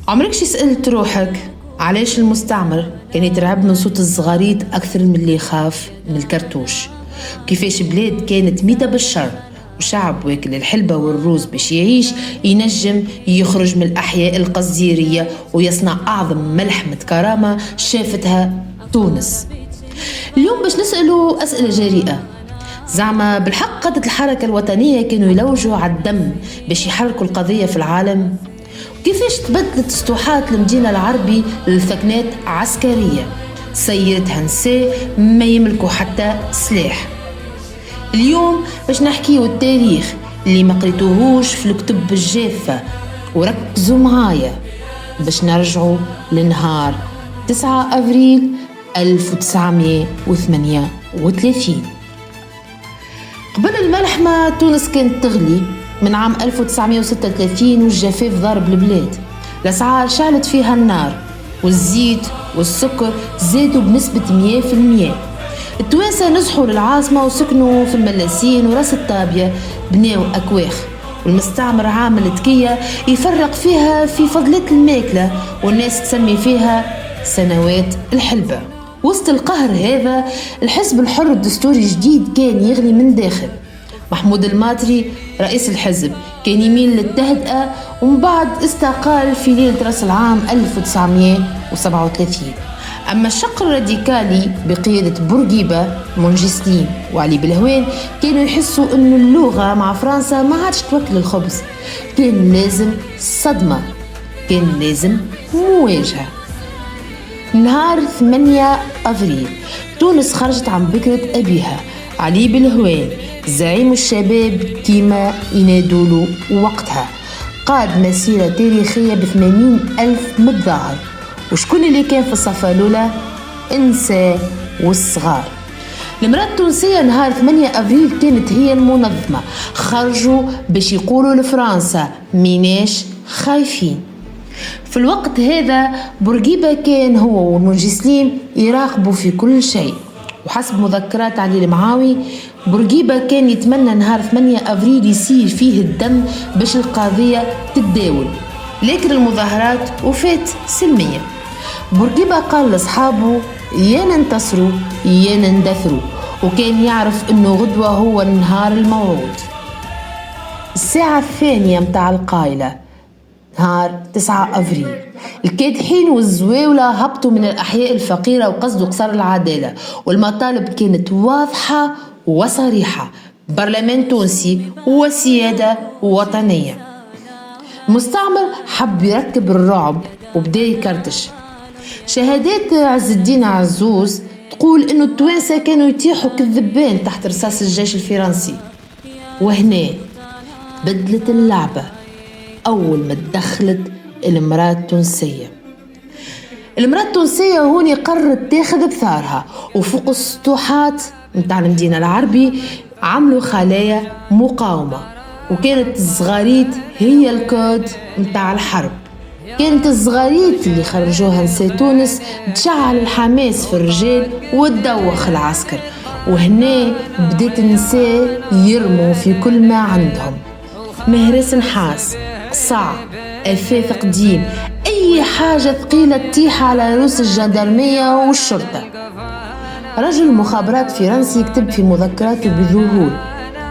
عمرك شي سألت روحك علاش المستعمر كان يترعب من صوت الزغاريد أكثر من اللي يخاف من الكرتوش؟ كيفاش بلاد كانت ميتة بالشر وشعب واكل الحلبة والروز باش يعيش ينجم يخرج من الأحياء القصديرية ويصنع أعظم ملحمة كرامة شافتها تونس. اليوم باش نسألوا أسئلة جريئة. زعما بالحق قادة الحركة الوطنية كانوا يلوجوا على الدم باش يحركوا القضية في العالم؟ كيفاش تبدلت سطوحات المدينة العربي لثكنات عسكرية سيرتها نساء ما يملكوا حتى سلاح؟ اليوم باش نحكيو التاريخ اللي ما قريتوهوش في الكتب الجافة، وركزوا معايا باش نرجعوا لنهار 9 أفريل 1938. قبل الملحمة تونس كانت تغلي من عام 1936 والجفاف ضارب البلاد، الأسعار شعلت فيها النار والزيت والسكر زادوا بنسبة 100%. التوانسة نزحوا للعاصمة وسكنوا في الملاسين وراس الطابية، بناو أكواخ، والمستعمر عامل تكية يفرق فيها في فضلات الماكلة والناس تسمي فيها سنوات الحلبة. وسط القهر هذا الحزب الحر الدستوري الجديد كان يغلي من داخل. محمود الماطري رئيس الحزب كان يميل للتهدئة ومن بعد استقال في ليلة رأس العام 1937. أما الشق الراديكالي بقيادة بورقيبة، منجي سليم وعلي بلهوان كانوا يحسوا أن اللغة مع فرنسا ما عادش توكل الخبز، كان لازم صدمة، كان لازم مواجهة. نهار 8 أفريل تونس خرجت عن بكرة أبيها علي بلهوان زعيم الشباب كيما ينادولو وقتها، قاد مسيرة تاريخية ب80,000 متظاهر. وشكون اللي كان في الصفة الأولى؟ النساء والصغار. المرأة التونسية نهار 8 أفريل كانت هي المنظمة، خرجوا باش يقولوا لفرنسا ميناش خايفين. في الوقت هذا بورقيبة كان هو والمنجي سليم يراقبوا في كل شيء، وحسب مذكرات علي المعاوي بورقيبة كان يتمنى نهار 8 أفريل يصير فيه الدم باش القضية تتداول، لكن المظاهرات وفات سلمية. بورقيبة قال لأصحابه يا ننتصروا يا نندثروا، وكان يعرف انه غدوة هو النهار الموعود. الساعة الثانية متاع القايلة نهار 9 أفريل الكادحين والزواولة هبطوا من الأحياء الفقيرة وقصدوا قصر العدالة، والمطالب كانت واضحة وصريحة: برلمان تونسي وسيادة وطنية. المستعمر حب يركب الرعب وبدأ يكرتش. شهادات عز الدين عزوز تقول إنه التوانسة كانوا يتيحوا كالذبان تحت رصاص الجيش الفرنسي. وهنا بدلت اللعبة أول ما تدخلت المرأة التونسية. المرأة التونسية هوني قررت تاخذ بثارها، وفوق السطوحات متاع المدينة العربي عملوا خلايا مقاومة، وكانت الزغاريت هي الكود متاع الحرب. كانت الزغاريت اللي خرجوها نساء تونس تشعل الحماس في الرجال وتدوخ العسكر، وهنا بدات النساء يرموا في كل ما عندهم: مهرس نحاس، قصع، أثاث قديم، أي حاجة ثقيلة تطيح على رؤوس الجندرمية والشرطة. رجل مخابرات فرنسي يكتب في مذكراته بذهول،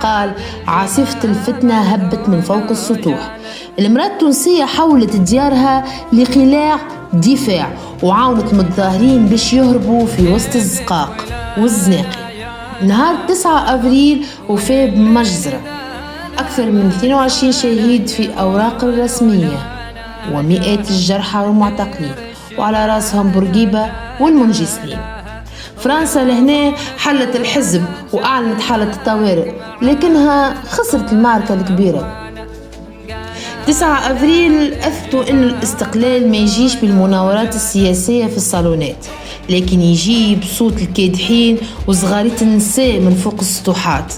قال: عاصفة الفتنة هبت من فوق السطوح. المرأة التونسية حولت ديارها لقلاع دفاع، وعاونت المتظاهرين باش يهربوا في وسط الزقاق والزناقي. نهار 9 أفريل وفاه بمجزرة، أكثر من 22 شهيد في أوراق الرسمية ومئات الجرحى والمعتقلين، وعلى راسهم بورقيبة والمنجي سليم. فرنسا لهنا حلت الحزب وأعلنت حالة الطوارئ، لكنها خسرت المعركة الكبيرة. 9 أفريل أثبتوا أن الاستقلال ما يجيش بالمناورات السياسية في الصالونات، لكن يجي بصوت الكادحين وصغاريت النساء من فوق السطوحات.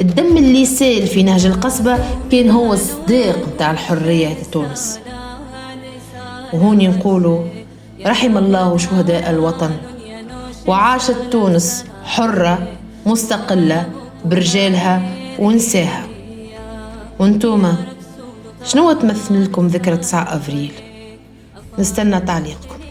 الدم اللي سال في نهج القصبة كان هو الصديق متاع الحرية في تونس. وهوني نقولوا رحم الله شهداء الوطن، وعاشت تونس حرة مستقلة برجالها ونساها. وانتوما شنو تمثل لكم ذكرى 9 أفريل؟ نستنى تعليقكم.